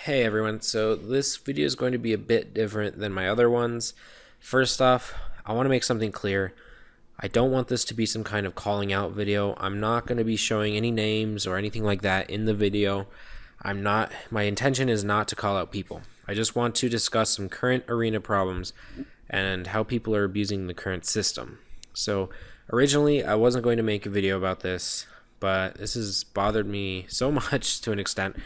Hey everyone, so this video is going to be a bit different than my other ones. First off, I want to make something clear. I don't want this to be some kind of calling out video. I'm not going to be showing any names or anything like that in the video. My intention is not to call out people. I just want to discuss some current arena problems and how people are abusing the current system. So originally I wasn't going to make a video about this, but this has bothered me so much to an extent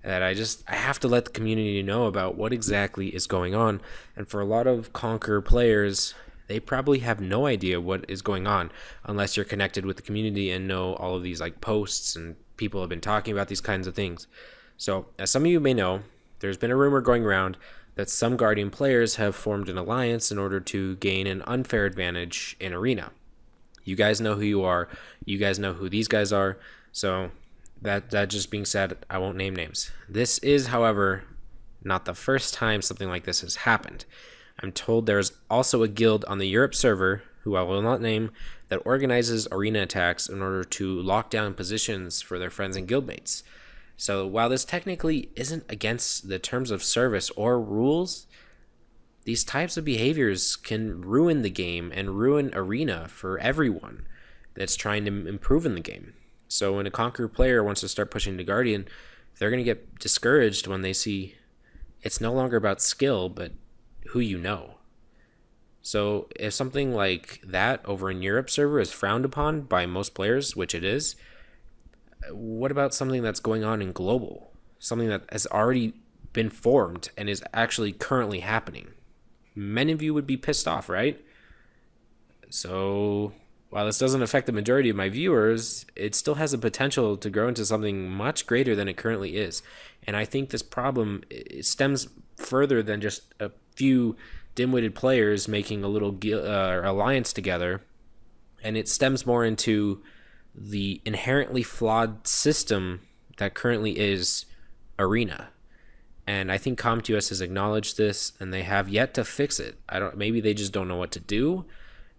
that I have to let the community know about what exactly is going on. And for a lot of Conquer players, they probably have no idea what is going on unless you're connected with the community and know all of these like posts and people have been talking about these kinds of things. So as some of you may know, there's been a rumor going around that some Guardian players have formed an alliance in order to gain an unfair advantage in Arena. You guys know who you are. You guys know who these guys are. So that just being said, I won't name names. This is, however, not the first time something like this has happened. I'm told there's also a guild on the Europe server, who I will not name, that organizes arena attacks in order to lock down positions for their friends and guildmates. So while this technically isn't against the terms of service or rules, these types of behaviors can ruin the game and ruin arena for everyone that's trying to improve in the game. So when a Conqueror player wants to start pushing to Guardian, they're going to get discouraged when they see it's no longer about skill, but who you know. So if something like that over in Europe server is frowned upon by most players, which it is, what about something that's going on in global? Something that has already been formed and is actually currently happening. Many of you would be pissed off, right? So while this doesn't affect the majority of my viewers, it still has the potential to grow into something much greater than it currently is. And I think this problem stems further than just a few dim-witted players making a little alliance together. And it stems more into the inherently flawed system that currently is Arena. And I think CompTOS has acknowledged this, and they have yet to fix it. Maybe they just don't know what to do.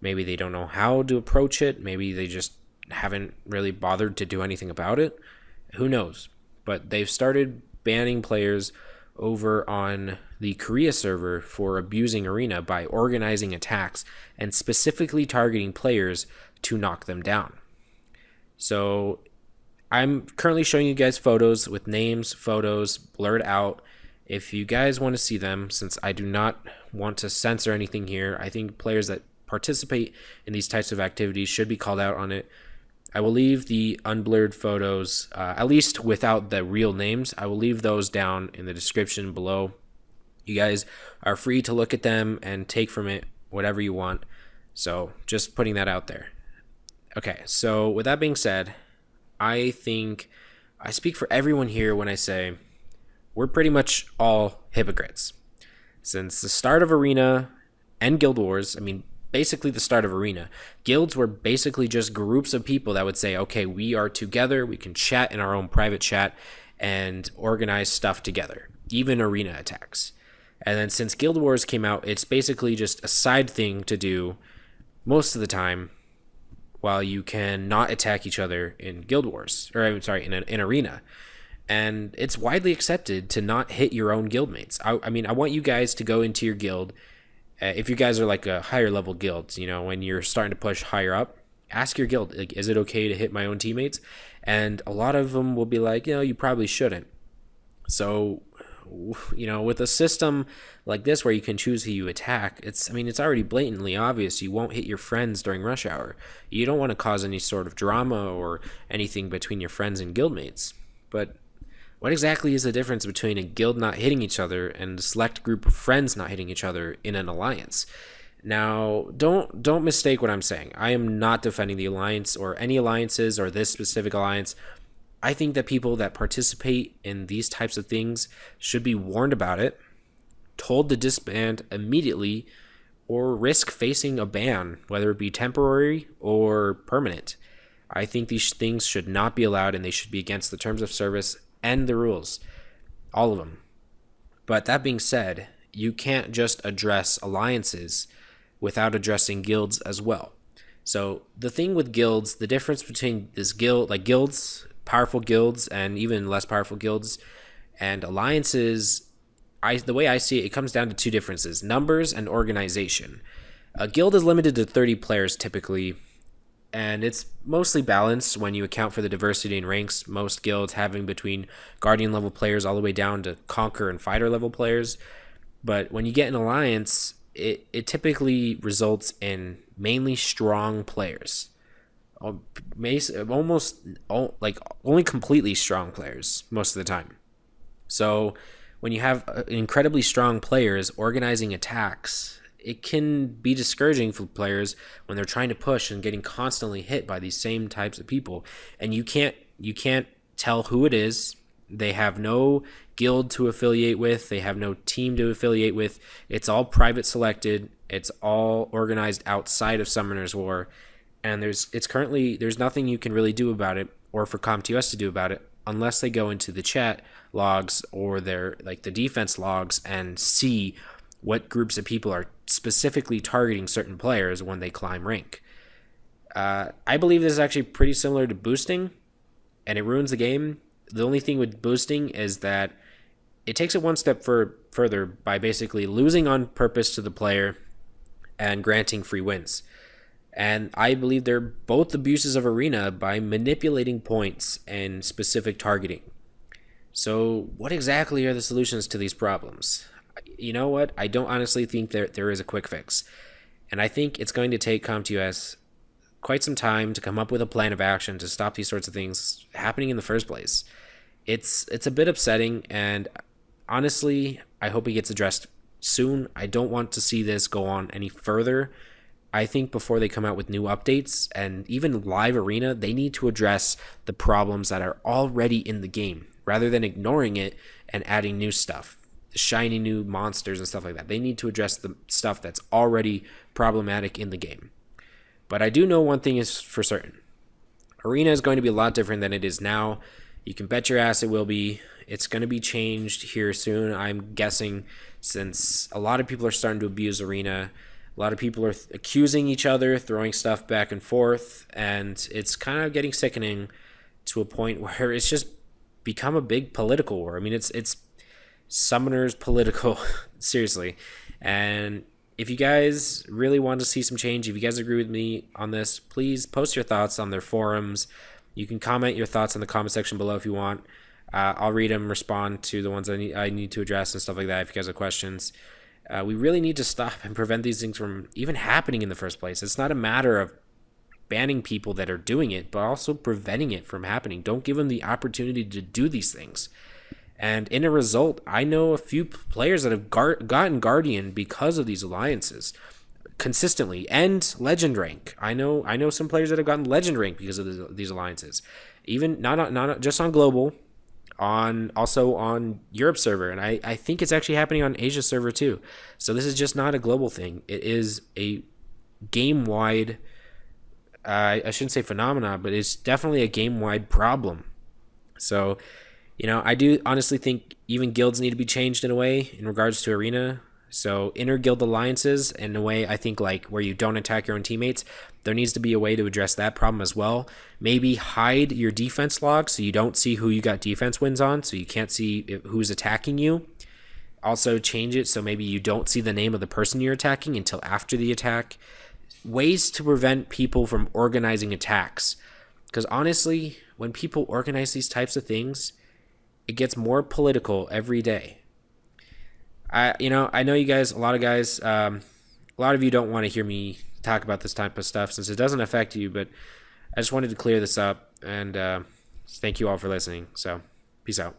Maybe they don't know how to approach it. Maybe they just haven't really bothered to do anything about it. Who knows? But they've started banning players over on the Korea server for abusing Arena by organizing attacks and specifically targeting players to knock them down. So I'm currently showing you guys photos with names, photos blurred out. If you guys want to see them, since I do not want to censor anything here, I think players that participate in these types of activities should be called out on it. I will leave the unblurred photos, at least without the real names. I will leave those down in the description below. You guys are free to look at them and take from it whatever you want. So just putting that out there. Okay, so with that being said, I think I speak for everyone here when I say we're pretty much all hypocrites. Since the start of Arena and Guild Wars, basically the start of Arena, guilds were basically just groups of people that would say, okay, we are together, we can chat in our own private chat and organize stuff together, even arena attacks. And then since Guild Wars came out, it's basically just a side thing to do most of the time while you can not attack each other in Guild Wars, or in Arena. And it's widely accepted to not hit your own guildmates. I want you guys to go into your guild. If you guys are like a higher level guild, when you're starting to push higher up, ask your guild, like, is it okay to hit my own teammates? And a lot of them will be like, you probably shouldn't. So, with a system like this where you can choose who you attack, it's already blatantly obvious you won't hit your friends during rush hour. You don't want to cause any sort of drama or anything between your friends and guildmates. But what exactly is the difference between a guild not hitting each other and a select group of friends not hitting each other in an alliance? Now, don't mistake what I'm saying. I am not defending the alliance or any alliances or this specific alliance. I think that people that participate in these types of things should be warned about it, told to disband immediately, or risk facing a ban, whether it be temporary or permanent. I think these things should not be allowed and they should be against the terms of service and the rules, all of them. But that being said, you can't just address alliances without addressing guilds as well. So the thing with guilds, the difference between this guilds, powerful guilds and even less powerful guilds, And alliances, the way I see it, it comes down to two differences: numbers and organization. A guild is limited to 30 players typically, and it's mostly balanced when you account for the diversity in ranks, most guilds having between guardian level players all the way down to conquer and fighter level players. But when you get an alliance, it typically results in mainly strong players, almost like only completely strong players most of the time. So when you have incredibly strong players organizing attacks, it can be discouraging for players when they're trying to push and getting constantly hit by these same types of people, and you can't tell who it is. They have no guild to affiliate with, they have no team to affiliate with. It's all private selected, it's all organized outside of Summoner's War, and there's nothing you can really do about it, or for CompTOS to do about it, unless they go into the chat logs or their the defense logs and see what groups of people are specifically targeting certain players when they climb rank. I believe this is actually pretty similar to boosting, and it ruins the game. The only thing with boosting is that it takes it one step further by basically losing on purpose to the player and granting free wins. And I believe they're both abuses of Arena by manipulating points and specific targeting. So what exactly are the solutions to these problems? You know what? I don't honestly think there is a quick fix. And I think it's going to take CompTOS quite some time to come up with a plan of action to stop these sorts of things happening in the first place. It's a bit upsetting, and honestly, I hope it gets addressed soon. I don't want to see this go on any further. I think before they come out with new updates and even live Arena, they need to address the problems that are already in the game rather than ignoring it and adding new stuff, shiny new monsters and stuff like that. They need to address the stuff that's already problematic in the game. But I do know one thing is for certain. Arena is going to be a lot different than it is now. You can bet your ass it will be. It's going to be changed here soon, I'm guessing, since a lot of people are starting to abuse Arena. A lot of people are accusing each other, throwing stuff back and forth, and it's kind of getting sickening to a point where it's just become a big political war. I mean, it's Summoners political, seriously. And if you guys really want to see some change, if you guys agree with me on this, please post your thoughts on their forums. You can comment your thoughts in the comment section below if you want. I'll read them, respond to the ones I need to address and stuff like that if you guys have questions. We really need to stop and prevent these things from even happening in the first place. It's not a matter of banning people that are doing it, but also preventing it from happening. Don't give them the opportunity to do these things. And in a result, I know a few players that have gotten Guardian because of these alliances consistently, and Legend rank. I know some players that have gotten Legend rank because of these alliances. Even not just on global, also on Europe server, and I think it's actually happening on Asia server too. So this is just not a global thing. It is a game-wide, I shouldn't say phenomena, but it's definitely a game-wide problem. So, I do honestly think even guilds need to be changed in a way in regards to Arena. So inter-guild alliances, in a way, I think where you don't attack your own teammates, there needs to be a way to address that problem as well. Maybe hide your defense log so you don't see who you got defense wins on, so you can't see who's attacking you. Also change it so maybe you don't see the name of the person you're attacking until after the attack. Ways to prevent people from organizing attacks. Because honestly, when people organize these types of things, it gets more political every day. I know you guys, a lot of you don't want to hear me talk about this type of stuff since it doesn't affect you, but I just wanted to clear this up, and thank you all for listening. So, peace out.